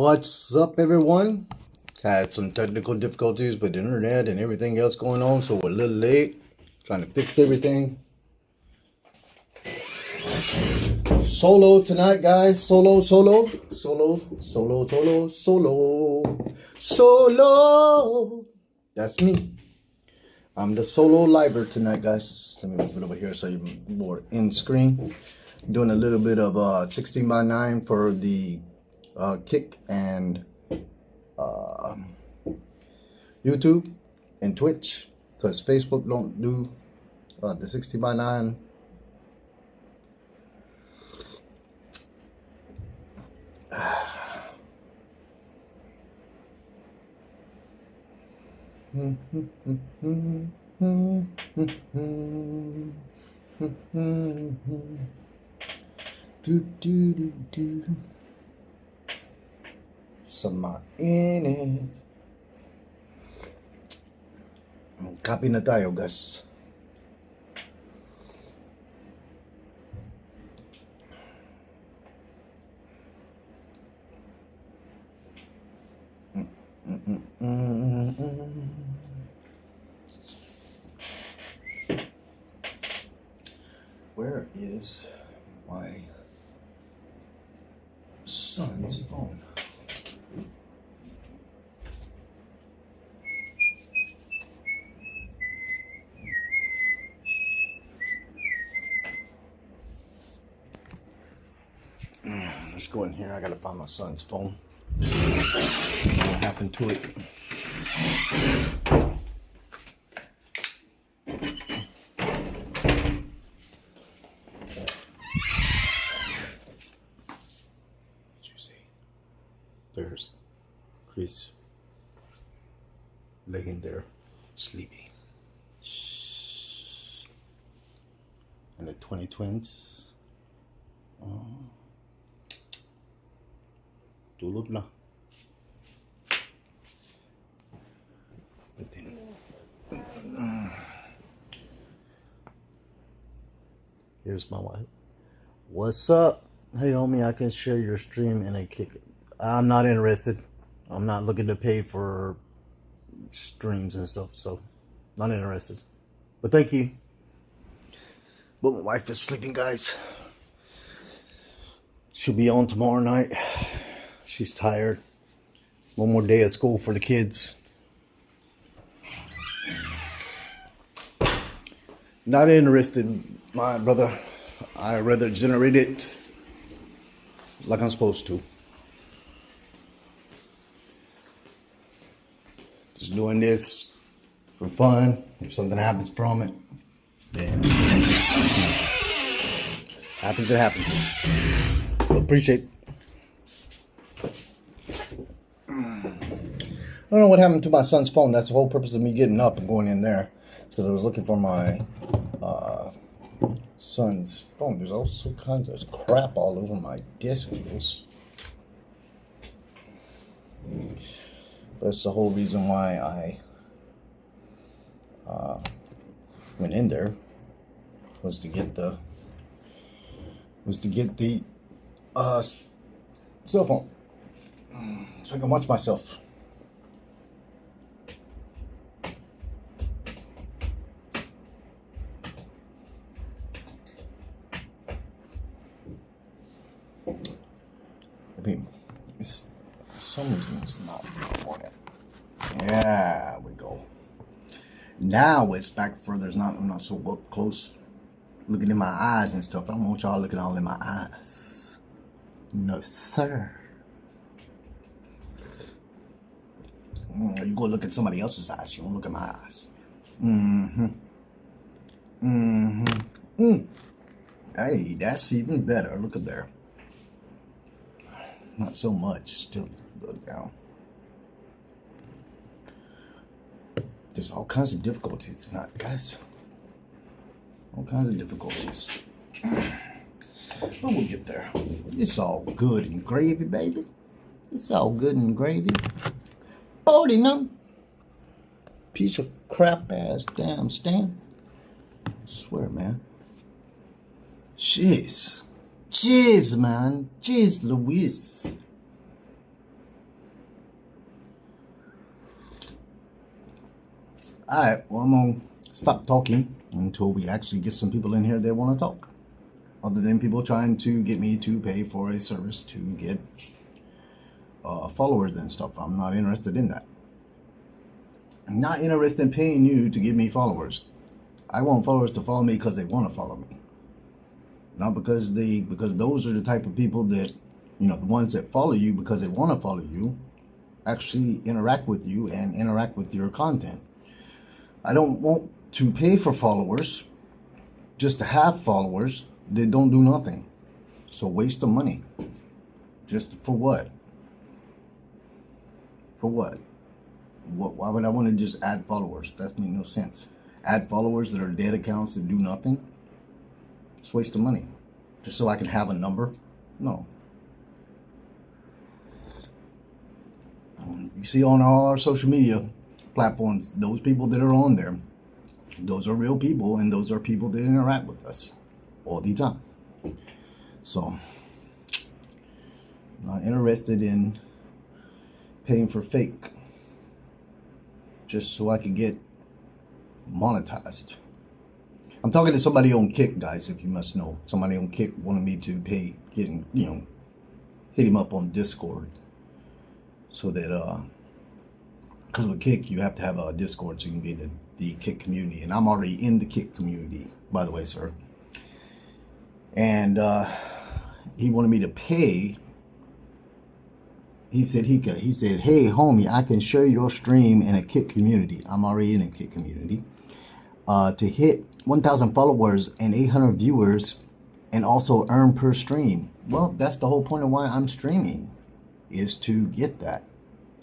What's up, everyone? Had some technical difficulties with the internet and everything else going on, so we're a little late trying to fix everything. Solo tonight, guys. Solo. That's me. I'm the solo liver tonight, guys. Let me move it over here so you're more in screen. Doing a little bit of 16 by 9 for the Kick and YouTube and Twitch, because Facebook don't do the 60 by 9. Do. Sama init. Kape na tayo, guys. Where is my son's phone? Let's go in here. I gotta find my son's phone. What happened to it? What you see? There's Chris laying there, sleepy. Shh. And the 20 twins. Tulog na. Here's my wife. What's up? Hey homie, I can share your stream in a Kick. I'm not interested. I'm not looking to pay for streams and stuff, so not interested. But thank you. But my wife is sleeping, guys. She'll be on tomorrow night. She's tired. One more day of school for the kids. Not interested, my brother. I'd rather generate it like I'm supposed to. Just doing this for fun. If something happens from it, then happens, it happens. Appreciate it. I don't know what happened to my son's phone. That's the whole purpose of me getting up and going in there. It's because I was looking for my son's phone. There's also kinds of crap all over my desk. That's the whole reason why I went in there, was to get the cell phone so I can watch myself. I mean, it's, for some reason it's not on it. Yeah, we go. Now it's back further. I'm not so up close looking in my eyes and stuff. I don't want y'all looking all in my eyes. No, sir. You go look at somebody else's eyes. You don't look at my eyes. Hey, that's even better. Look at there. Not so much. Still go down. There's all kinds of difficulties tonight, guys. All kinds of difficulties. But we'll get there. It's all good and gravy, baby. It's all good and gravy. 40, no? Piece of crap ass damn stand. I swear, man. Jeez. Jeez, man. Jeez, Louise. Alright, well, I'm going to stop talking until we actually get some people in here that want to talk. Other than people trying to get me to pay for a service to get followers and stuff. I'm not interested in that. I'm not interested in paying you to give me followers. I want followers to follow me because they want to follow me. Not because those are the type of people that, the ones that follow you because they want to follow you, actually interact with you and interact with your content. I don't want to pay for followers just to have followers that don't do nothing. So waste of money. Just for what? For what? Why would I want to just add followers? That makes no sense. Add followers that are dead accounts that do nothing. It's a waste of money. Just so I can have a number? No. You see on all our social media platforms, those people that are on there, those are real people, and those are people that interact with us all the time. So, I'm not interested in paying for fake just so I can get monetized. I'm talking to somebody on Kick, guys, if you must know. Somebody on Kick wanted me to pay, hit him up on Discord. So that, because with Kick, you have to have a Discord so you can be in the Kick community. And I'm already in the Kick community, by the way, sir. And he wanted me to pay. He said, hey, homie, I can share your stream in a Kick community. I'm already in a Kick community. To hit 1,000 followers and 800 viewers and also earn per stream. Well, that's the whole point of why I'm streaming, is to get that.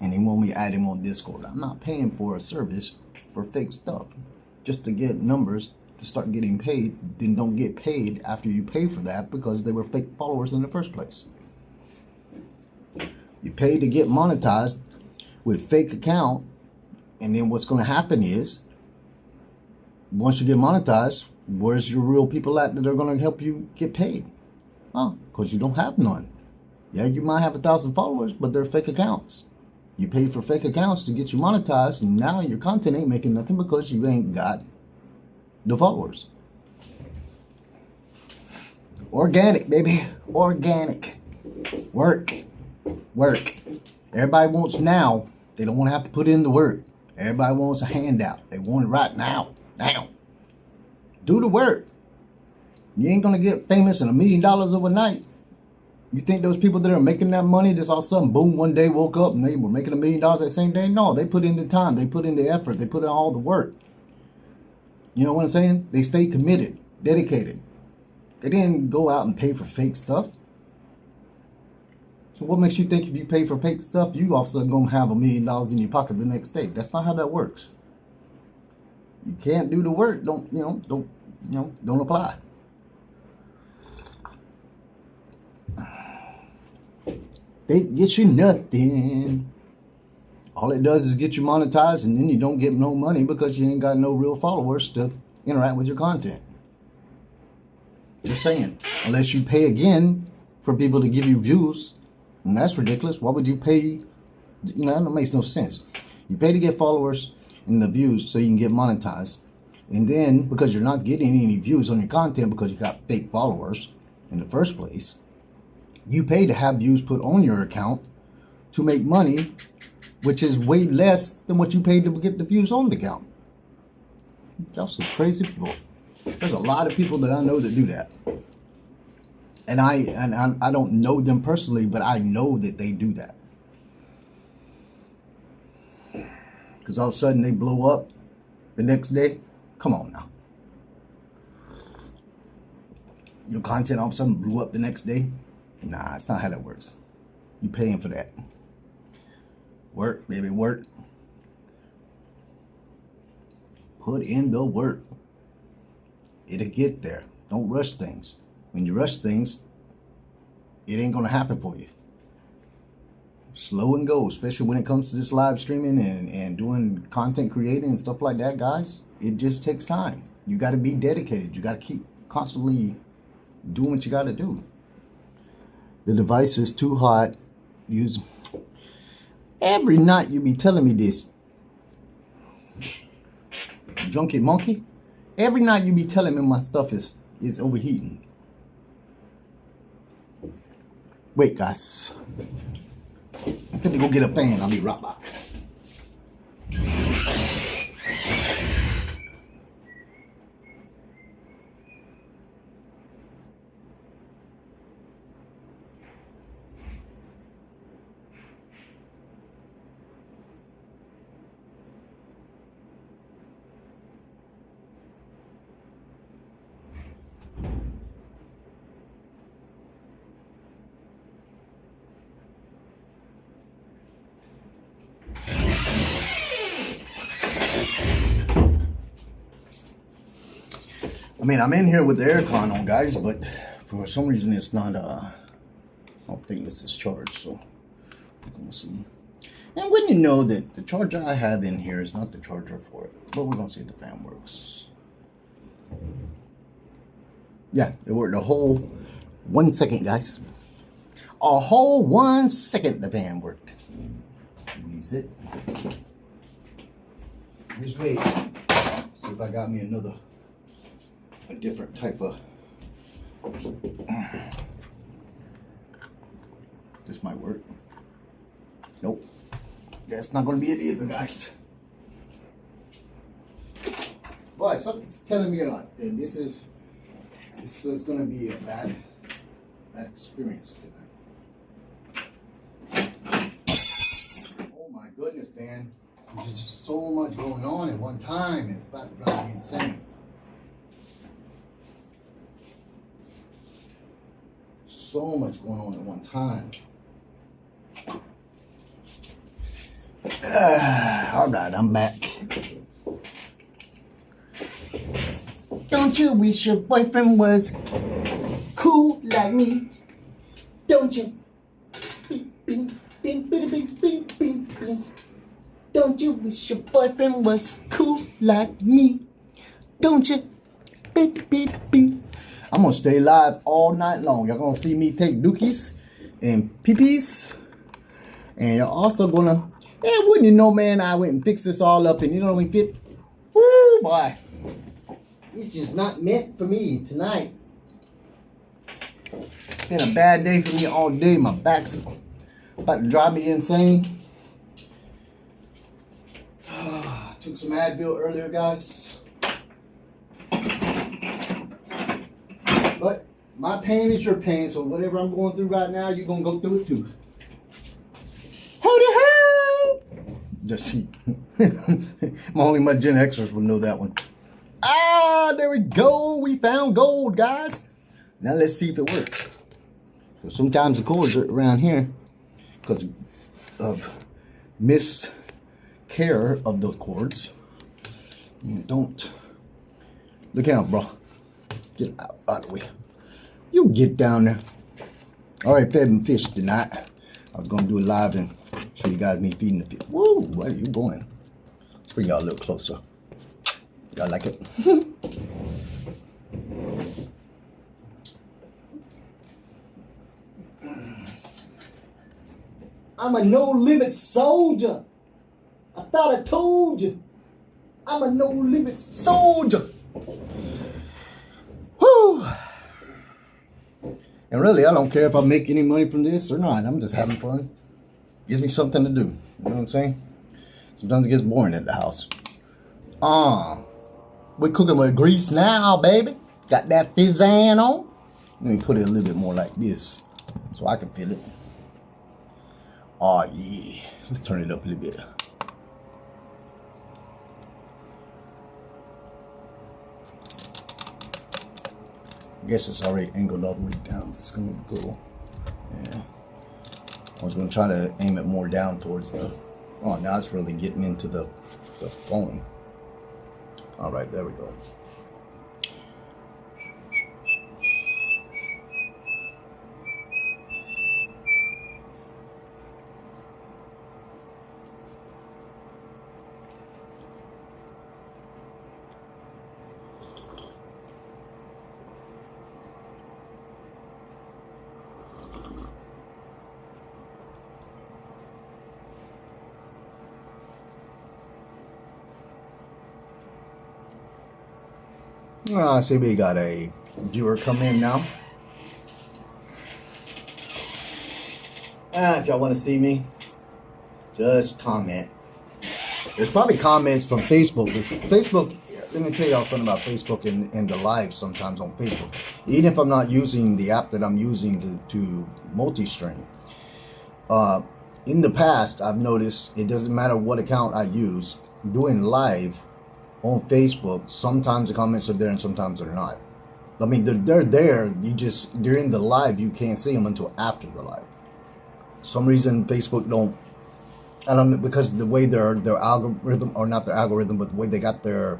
And he want me to add him on Discord. I'm not paying for a service for fake stuff just to get numbers to start getting paid. Then don't get paid after you pay for that because they were fake followers in the first place. You pay to get monetized with fake account, and then what's going to happen is, once you get monetized, where's your real people at that are going to help you get paid? Oh, because you don't have none. Yeah, you might have 1,000 followers, but they're fake accounts. You pay for fake accounts to get you monetized, and now your content ain't making nothing because you ain't got the followers. Organic, baby. Organic. Work. Everybody wants now. They don't want to have to put in the work. Everybody wants a handout. They want it right now. Now. Do the work. You ain't going to get famous and $1 million overnight. You think those people that are making that money, just all of a sudden, boom, one day woke up and they were making $1 million that same day? No, they put in the time. They put in the effort. They put in all the work. You know what I'm saying? They stayed committed, dedicated. They didn't go out and pay for fake stuff. So what makes you think if you pay for fake stuff, you all of a sudden going to have $1 million in your pocket the next day? That's not how that works. You can't do the work. Don't apply. Fake gets you nothing. All it does is get you monetized, and then you don't get no money because you ain't got no real followers to interact with your content. Just saying. Unless you pay again for people to give you views, and that's ridiculous. Why would you pay? That makes no sense. You pay to get followers and the views so you can get monetized. And then, because you're not getting any views on your content because you got fake followers in the first place, you pay to have views put on your account to make money, which is way less than what you paid to get the views on the account. Y'all some crazy people. There's a lot of people that I know that do that. And I don't know them personally, but I know that they do that. Because all of a sudden they blow up the next day. Come on now. Your content all of a sudden blew up the next day. Nah, it's not how that works. You paying for that. Work, baby, work. Put in the work. It'll get there. Don't rush things. When you rush things, it ain't gonna happen for you. Slow and go, especially when it comes to this live streaming and doing content creating and stuff like that, guys. It just takes time. You got to be dedicated. You got to keep constantly doing what you got to do. The device is too hot. Use every night you be telling me this. Junkie monkey. Every night you be telling me my stuff is overheating. Wait, guys. I'm gonna go get a fan. I'll be right back. I mean, I'm in here with the aircon on, guys, but for some reason it's not, I don't think this is charged, so we're gonna see. And when you know that the charger I have in here is not the charger for it, but we're gonna see if the fan works. Yeah, it worked a whole 1 second, guys. A whole 1 second the fan worked. Use it. Just wait. See if I got me a different type of. This might work. Nope. That's not gonna be it either, guys. Boy, something's telling me that this is gonna be a bad experience tonight. Oh my goodness, man. There's just so much going on at one time. It's about to drive me insane. So much going on at one time. All right, I'm back. Don't you wish your boyfriend was cool like me? Don't you? Beep, beep, beep, beep, beep, beep, beep, beep. Don't you wish your boyfriend was cool like me? Don't you? Beep, beep, beep. I'm gonna stay live all night long. Y'all gonna see me take dookies and peepees. And you're also gonna, wouldn't you know, man, I went and fixed this all up and you know what we fit? Woo, boy. It's just not meant for me tonight. It's been a bad day for me all day. My back's about to drive me insane. Took some Advil earlier, guys. But my pain is your pain, so whatever I'm going through right now, you're going to go through it too. Howdy ho! Just only my Gen Xers would know that one. Ah, there we go. We found gold, guys. Now let's see if it works. So sometimes the cords are around here because of miscare of those cords. You don't. Look out, bro. Get out of the way. You get down there. All right, fed them fish tonight. I was gonna do it live and show you guys me feeding the fish. Woo, where are you going? Let's bring y'all a little closer. Y'all like it? I'm a no-limit soldier. I thought I told you. I'm a no-limit soldier. Whew. And really, I don't care if I make any money from this or not. I'm just having fun. Gives me something to do. You know what I'm saying? Sometimes it gets boring at the house. We're cooking with grease now, baby. Got that fizzan on. Let me put it a little bit more like this so I can feel it. Oh, yeah. Let's turn it up a little bit. I guess it's already angled all the way down. So it's going to go. Yeah. I was going to try to aim it more down towards the... Oh, now it's really getting into the phone. All right, there we go. I see we got a viewer come in now. If y'all want to see me, just comment. There's probably comments from Facebook. Facebook, let me tell y'all something about Facebook and the live sometimes on Facebook. Even if I'm not using the app that I'm using to multi-stream. In the past, I've noticed it doesn't matter what account I use, doing live on Facebook, sometimes the comments are there and sometimes they're not. I mean, they're there. You just, during the live, you can't see them until after the live. Some reason Facebook don't, I don't know, because the way their algorithm, or not their algorithm, but the way they got their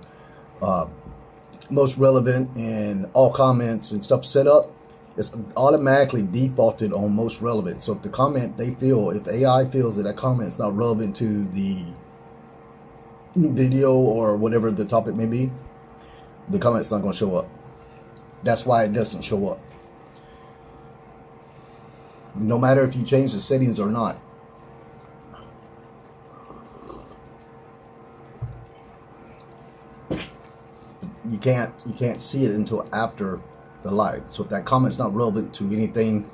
most relevant and all comments and stuff set up, it's automatically defaulted on most relevant. So if the comment they feel, if AI feels that that comment is not relevant to the video or whatever the topic may be, the comment's not going to show up. That's why it doesn't show up. No matter if you change the settings or not. You can't see it until after the live. So if that comment's not relevant to anything,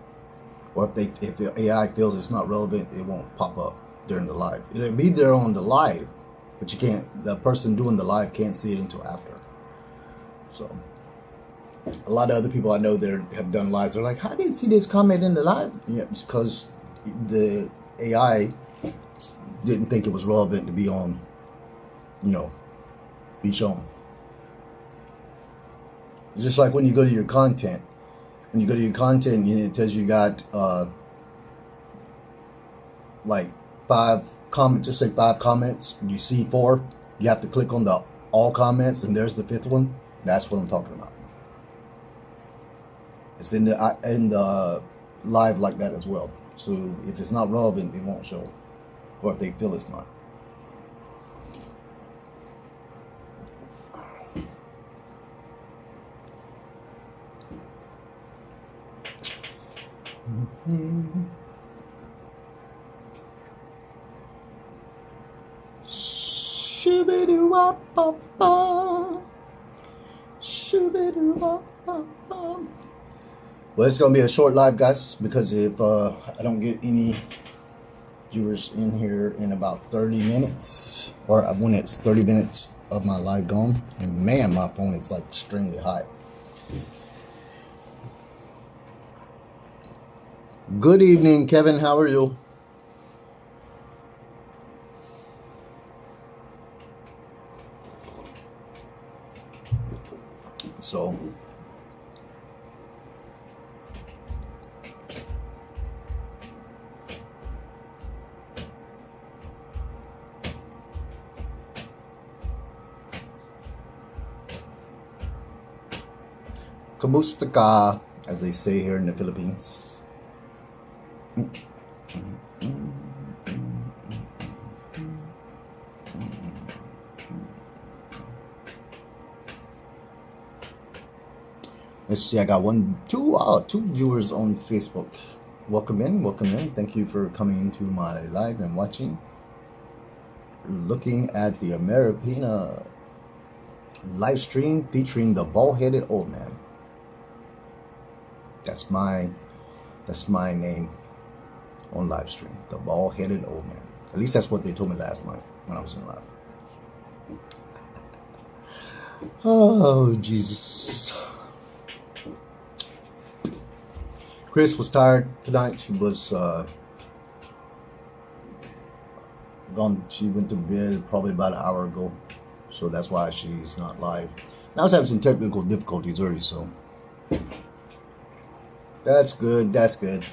or if the AI feels it's not relevant, it won't pop up during the live. It'll be there on the live, but you can't, the person doing the live can't see it until after. So a lot of other people I know that have done lives, they're like, I didn't see this comment in the live. Yeah, it's because the AI didn't think it was relevant to be on, be shown. It's just like when you go to your content. When you go to your content, it tells you got like 5 comments, just say 5 comments. You see 4, you have to click on the all comments, and there's the 5th one. That's what I'm talking about. It's in the live like that as well. So if it's not relevant, it won't show, or if they feel it's not. Well, it's gonna be a short live, guys, because if I don't get any viewers in here in about 30 minutes, or when it's 30 minutes of my live gone, and man, my phone is like extremely hot. Good evening, Kevin. How are you? So, kamusta ka, as they say here in the Philippines. Let's see, I got two viewers on Facebook. Welcome in, welcome in. Thank you for coming into my live and watching. Looking at the AmeriPina live stream featuring the bald-headed old man. That's my name on live stream, the bald-headed old man. At least that's what they told me last night when I was in live. Oh, Jesus. Chris was tired tonight. She was gone. She went to bed probably about an hour ago, so that's why she's not live. And I was having some technical difficulties early, so that's good. That's good.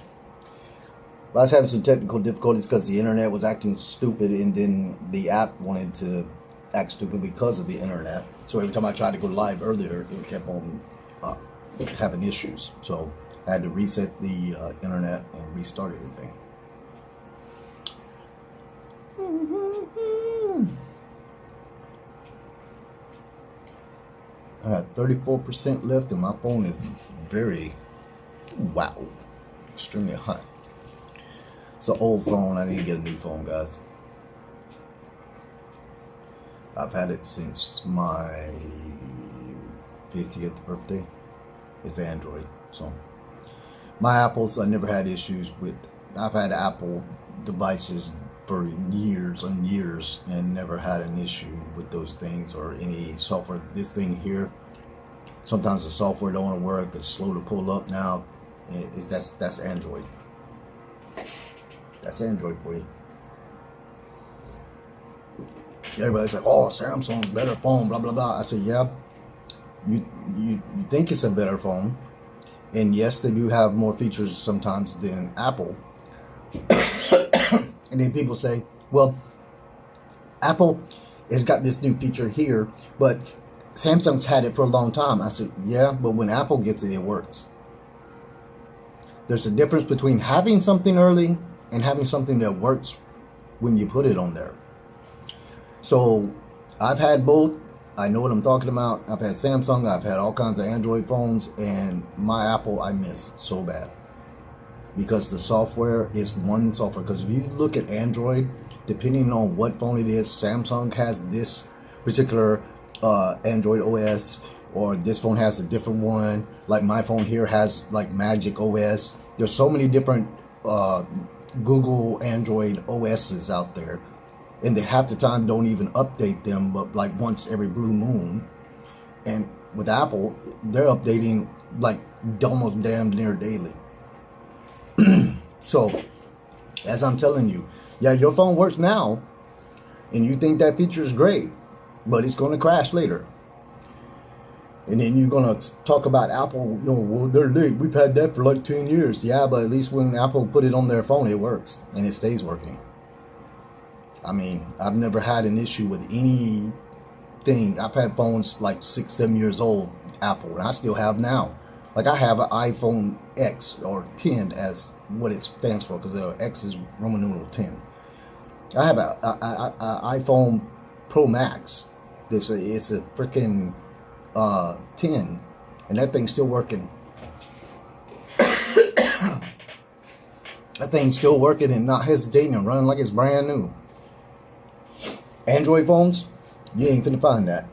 But I was having some technical difficulties because the internet was acting stupid, and then the app wanted to act stupid because of the internet. So every time I tried to go live earlier, it kept on having issues. So I had to reset the internet and restart everything. I got 34% left, and my phone is very, extremely hot. It's an old phone. I need to get a new phone, guys. I've had it since my 50th birthday. It's Android. So my Apples, I never had issues with. I've had Apple devices for years and years and never had an issue with those things or any software. This thing here, sometimes the software don't want to work. It's slow to pull up now. That's Android. That's Android for you. Everybody's like, oh, Samsung's better phone, blah blah blah. I say, yeah. You think it's a better phone, and yes, they do have more features sometimes than Apple. And then people say, well, Apple has got this new feature here, but Samsung's had it for a long time. I said, yeah, but when Apple gets it, it works. There's a difference between having something early and having something that works when you put it on there. So I've had both. I know what I'm talking about. I've had Samsung, I've had all kinds of Android phones, and my Apple I miss so bad. Because the software is one software. Because if you look at Android, depending on what phone it is, Samsung has this particular Android OS, or this phone has a different one. Like my phone here has like Magic OS. There's so many different Google Android OSs out there. And they half the time don't even update them, but like once every blue moon. And with Apple, they're updating like almost damn near daily. So, as I'm telling you, yeah, your phone works now, and you think that feature is great, but it's going to crash later. And then you're going to talk about Apple, you know, well, they're late. We've had that for like 10 years. Yeah, but at least when Apple put it on their phone, it works, and it stays working. I mean, I've never had an issue with anything. I've had phones like 6, 7 years old, Apple, and I still have now. Like I have an iPhone X, or 10 as what it stands for, because the X is Roman numeral 10. I have an iPhone Pro Max. It's a freaking 10, and that thing's still working. That thing's still working and not hesitating and running like it's brand new. Android phones, you ain't finna find that.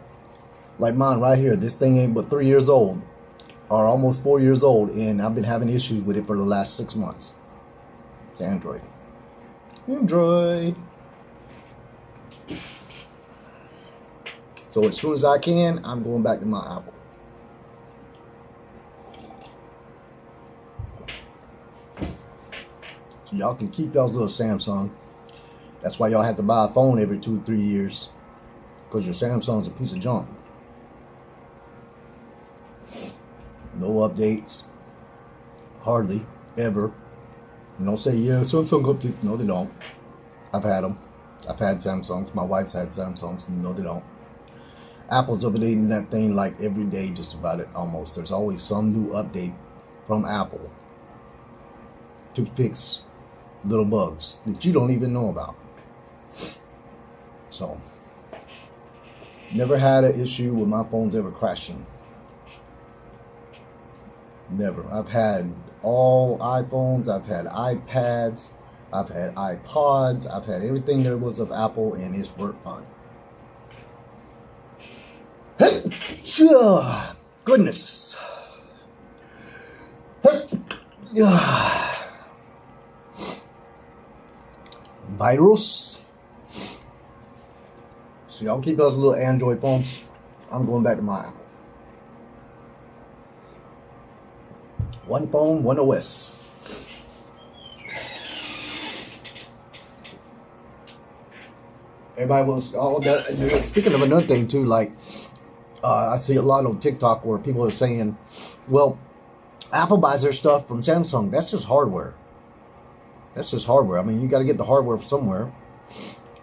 Like mine right here, this thing ain't but 3 years old, or almost 4 years old, and I've been having issues with it for the last 6 months. It's Android. Android. So as soon as I can, I'm going back to my Apple. So y'all can keep y'all's little Samsung. That's why y'all have to buy a phone every 2 or 3 years, because your Samsung's a piece of junk. No updates, hardly ever. And don't say, yeah, Samsung updates. No, they don't. I've had them. I've had Samsungs. My wife's had Samsungs. No, they don't. Apple's updating that thing like every day, just about it, almost. There's always some new update from Apple to fix little bugs that you don't even know about. So, never had an issue with my phones ever crashing. Never. I've had all iPhones, I've had iPads, I've had iPods, I've had everything there was of Apple, and it's worked fine. Goodness. Virus. So y'all keep those little Android phones. I'm going back to my Apple. One phone, one OS. Everybody was all that. Speaking of another thing too, like I see a lot on TikTok where people are saying, "Well, Apple buys their stuff from Samsung. That's just hardware. That's just hardware. I mean, you got to get the hardware from somewhere.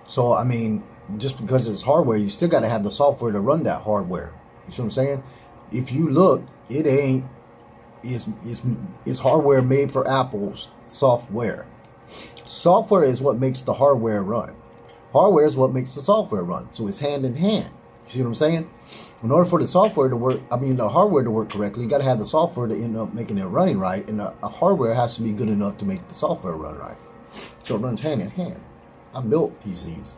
So I mean, just because it's hardware, you still got to have the software to run that hardware. You see what I'm saying? If you look, it ain't. It's hardware made for Apple's software. Software is what makes the hardware run. Hardware is what makes the software run. So it's hand in hand. You see what I'm saying? In order for the software to work, the hardware to work correctly, you got to have the software to end up making it running right, and the hardware has to be good enough to make the software run right. So it runs hand in hand. I built PCs.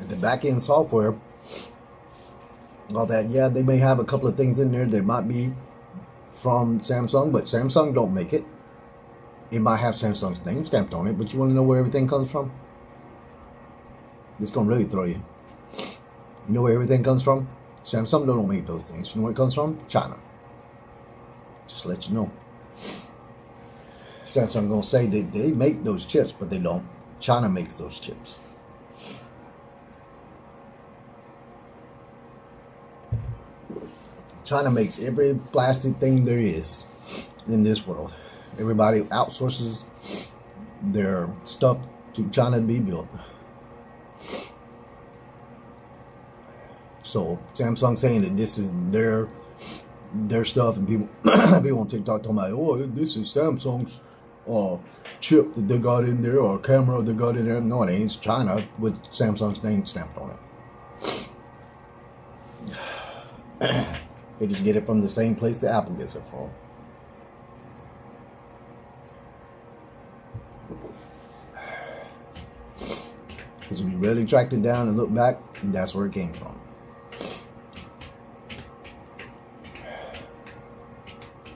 The back end software, all that, yeah, they may have a couple of things in there that might be from Samsung, but Samsung don't make it. It might have Samsung's name stamped on it, but you want to know where everything comes from? It's gonna really throw you. You know where everything comes from? Samsung don't make those things. You know where it comes from? China. Just to let you know. Samsung gonna say they make those chips, but they don't. China makes those chips. China makes every plastic thing there is in this world. Everybody outsources their stuff to China to be built. So Samsung saying that this is their stuff, and people people on TikTok talking about, oh, this is Samsung's chip that they got in there, or camera they got in there. No, it ain't. It's China with Samsung's name stamped on it. They just get it from the same place that Apple gets it from. Because if you really tracked it down and look back, that's where it came from.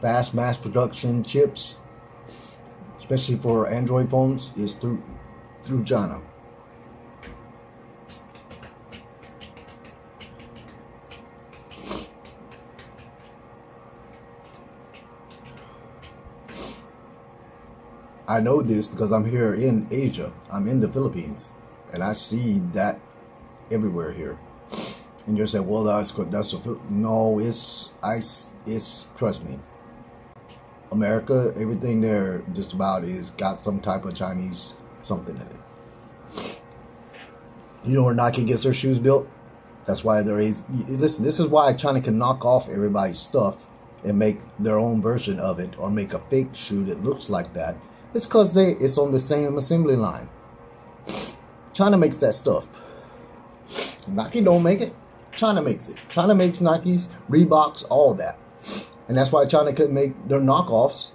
Fast mass production chips, especially for Android phones, is through China. I know this because I'm here in Asia. I'm in the Philippines, and I see that everywhere here. And you're saying, well, that's no, it's trust me. America, everything there just about is got some type of Chinese something in it. You know where Nike gets their shoes built? That's why there is. Listen, this is why China can knock off everybody's stuff and make their own version of it, or make a fake shoe that looks like that. It's because it's on the same assembly line. China makes that stuff. Nike don't make it. China makes it. China makes Nikes, Reeboks, all that. And that's why China couldn't make their knockoffs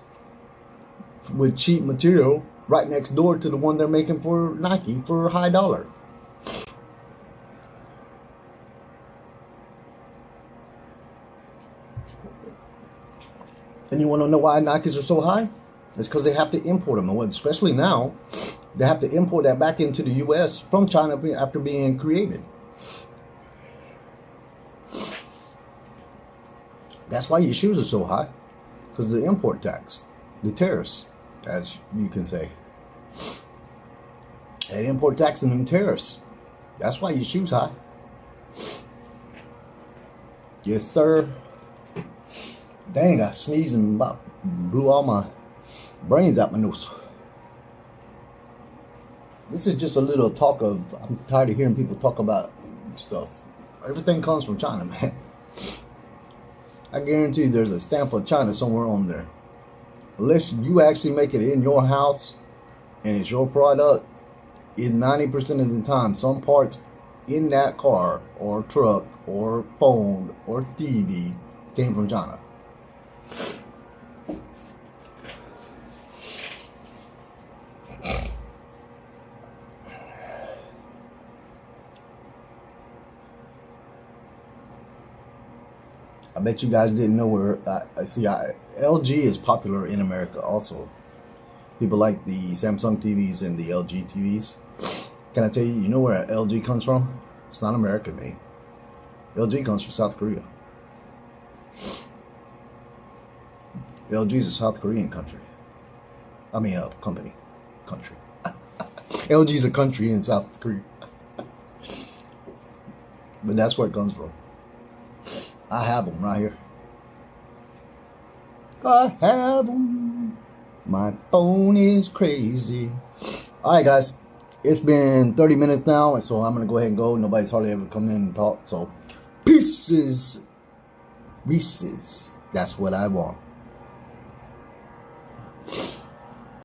with cheap material right next door to the one they're making for Nike for high dollar. And you want to know why Nikes are so high? It's because they have to import them. And especially now, they have to import that back into the U.S. from China after being created. That's why your shoes are so high. Because of the import tax. The tariffs, as you can say. And import tax and them tariffs. That's why your shoes high. Yes, sir. Dang, I sneezed and about blew all my brains out my nose. This is just a little talk of, I'm tired of hearing people talk about stuff. Everything comes from China, man. I guarantee you there's a stamp of China somewhere on there. Unless you actually make it in your house and it's your product, is 90% of the time some parts in that car or truck or phone or TV came from China. I bet you guys didn't know where. LG is popular in America also. People like the Samsung TVs and the LG TVs. Can I tell you, you know where LG comes from? It's not American made. LG comes from South Korea. LG is a South Korean country. I mean, company. Country. LG is a country in South Korea. But that's where it comes from. I have them right here. I have them. My phone is crazy. Alright, guys. It's been 30 minutes now, and so I'm going to go ahead and go. Nobody's hardly ever come in and talk. So, pieces. Reese's. That's what I want.